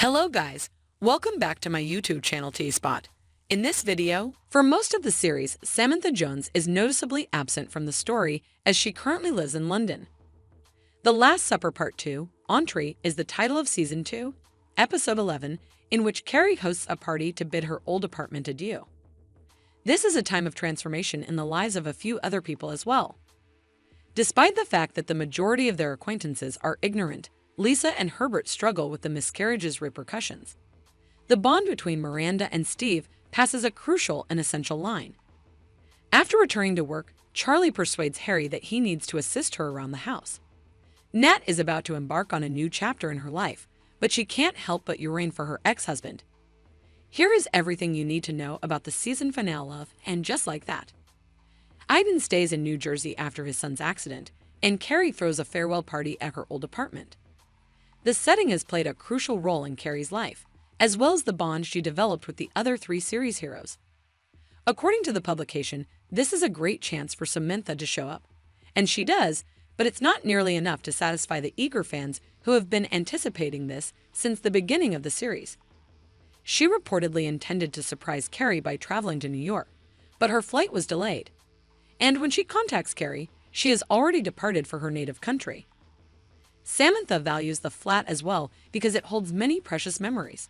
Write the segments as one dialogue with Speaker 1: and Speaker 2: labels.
Speaker 1: Hello guys, welcome back to my YouTube channel T-Spot. In this video, for most of the series, Samantha Jones is noticeably absent from the story as she currently lives in London. The Last Supper Part 2, Entree, is the title of Season 2, Episode 11, in which Carrie hosts a party to bid her old apartment adieu. This is a time of transformation in the lives of a few other people as well. Despite the fact that the majority of their acquaintances are ignorant, Lisa and Herbert struggle with the miscarriage's repercussions. The bond between Miranda and Steve passes a crucial and essential line. After returning to work, Charlie persuades Harry that he needs to assist her around the house. Nat is about to embark on a new chapter in her life, but she can't help but yearn for her ex-husband. Here is everything you need to know about the season finale of And Just Like That. Aiden stays in New Jersey after his son's accident, and Carrie throws a farewell party at her old apartment. The setting has played a crucial role in Carrie's life, as well as the bond she developed with the other three series heroes. According to the publication, this is a great chance for Samantha to show up. And she does, but it's not nearly enough to satisfy the eager fans who have been anticipating this since the beginning of the series. She reportedly intended to surprise Carrie by traveling to New York, but her flight was delayed. And when she contacts Carrie, she has already departed for her native country. Samantha values the flat as well because it holds many precious memories.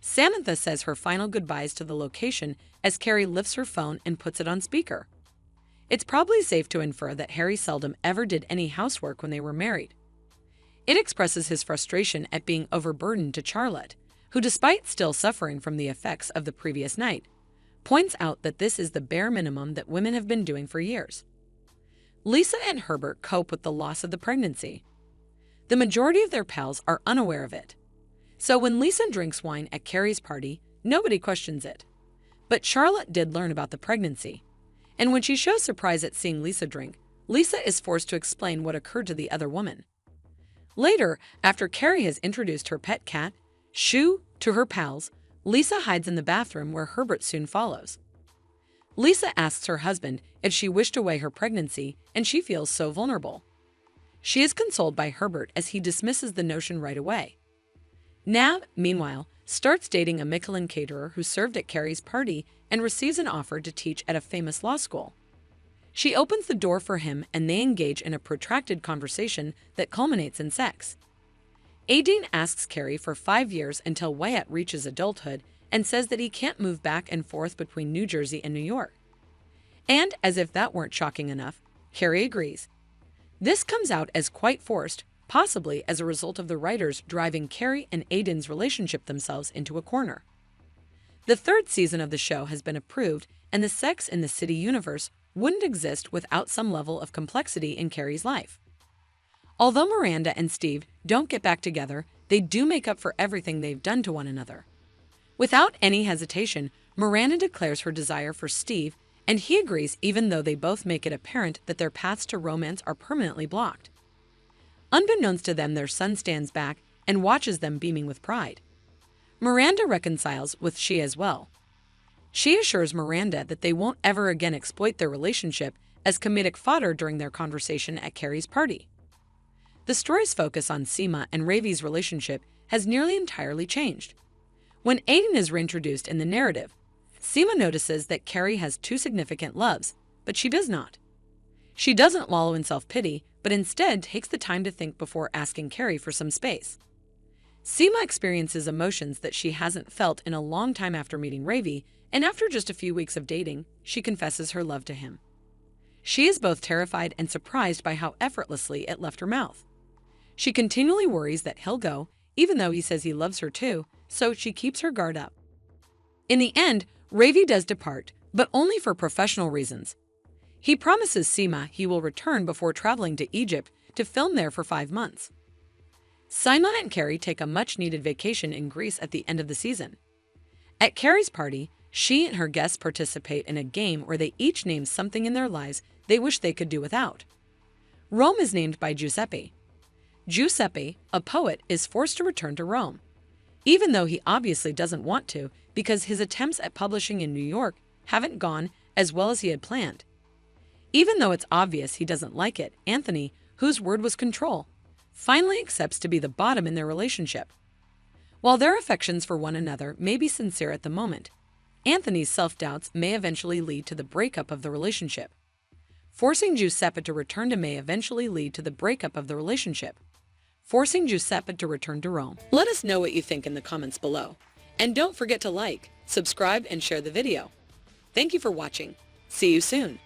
Speaker 1: Samantha says her final goodbyes to the location as Carrie lifts her phone and puts it on speaker. It's probably safe to infer that Harry seldom ever did any housework when they were married. It expresses his frustration at being overburdened to Charlotte, who, despite still suffering from the effects of the previous night, points out that this is the bare minimum that women have been doing for years. Lisa and Herbert cope with the loss of the pregnancy. The majority of their pals are unaware of it. So when Lisa drinks wine at Carrie's party, nobody questions it. But Charlotte did learn about the pregnancy. And when she shows surprise at seeing Lisa drink, Lisa is forced to explain what occurred to the other woman. Later, after Carrie has introduced her pet cat, Shoo, to her pals, Lisa hides in the bathroom where Herbert soon follows. Lisa asks her husband if she wished away her pregnancy, and she feels so vulnerable. She is consoled by Herbert as he dismisses the notion right away. Nav, meanwhile, starts dating a Michelin caterer who served at Carrie's party and receives an offer to teach at a famous law school. She opens the door for him and they engage in a protracted conversation that culminates in sex. Aideen asks Carrie for 5 years until Wyatt reaches adulthood and says that he can't move back and forth between New Jersey and New York. And, as if that weren't shocking enough, Carrie agrees. This comes out as quite forced, possibly as a result of the writers driving Carrie and Aideen's relationship themselves into a corner. The third season of the show has been approved, and the Sex and the City universe wouldn't exist without some level of complexity in Carrie's life. Although Miranda and Steve don't get back together, they do make up for everything they've done to one another. Without any hesitation, Miranda declares her desire for Steve, and he agrees even though they both make it apparent that their paths to romance are permanently blocked. Unbeknownst to them, their son stands back and watches them beaming with pride. Miranda reconciles with She as well. She assures Miranda that they won't ever again exploit their relationship as comedic fodder during their conversation at Carrie's party. The story's focus on Seema and Ravi's relationship has nearly entirely changed. When Aiden is reintroduced in the narrative, Seema notices that Carrie has 2 significant loves, but she does not. She doesn't wallow in self-pity, but instead takes the time to think before asking Carrie for some space. Seema experiences emotions that she hasn't felt in a long time after meeting Ravi, and after just a few weeks of dating, she confesses her love to him. She is both terrified and surprised by how effortlessly it left her mouth. She continually worries that he'll go, even though he says he loves her too, so she keeps her guard up. In the end, Ravi does depart, but only for professional reasons. He promises Seema he will return before traveling to Egypt to film there for 5 months. Seema and Carrie take a much-needed vacation in Greece at the end of the season. At Carrie's party, she and her guests participate in a game where they each name something in their lives they wish they could do without. Rome is named by Giuseppe. Giuseppe, a poet, is forced to return to Rome, even though he obviously doesn't want to because his attempts at publishing in New York haven't gone as well as he had planned. Even though it's obvious he doesn't like it, Anthony, whose word was control, finally accepts to be the bottom in their relationship. While their affections for one another may be sincere at the moment, Anthony's self-doubts may eventually lead to the breakup of the relationship. Forcing Giuseppe to return to may eventually lead to the breakup of the relationship, forcing Giuseppe to return to Rome. Let us know what you think in the comments below. And don't forget to like, subscribe, and share the video. Thank you for watching. See you soon.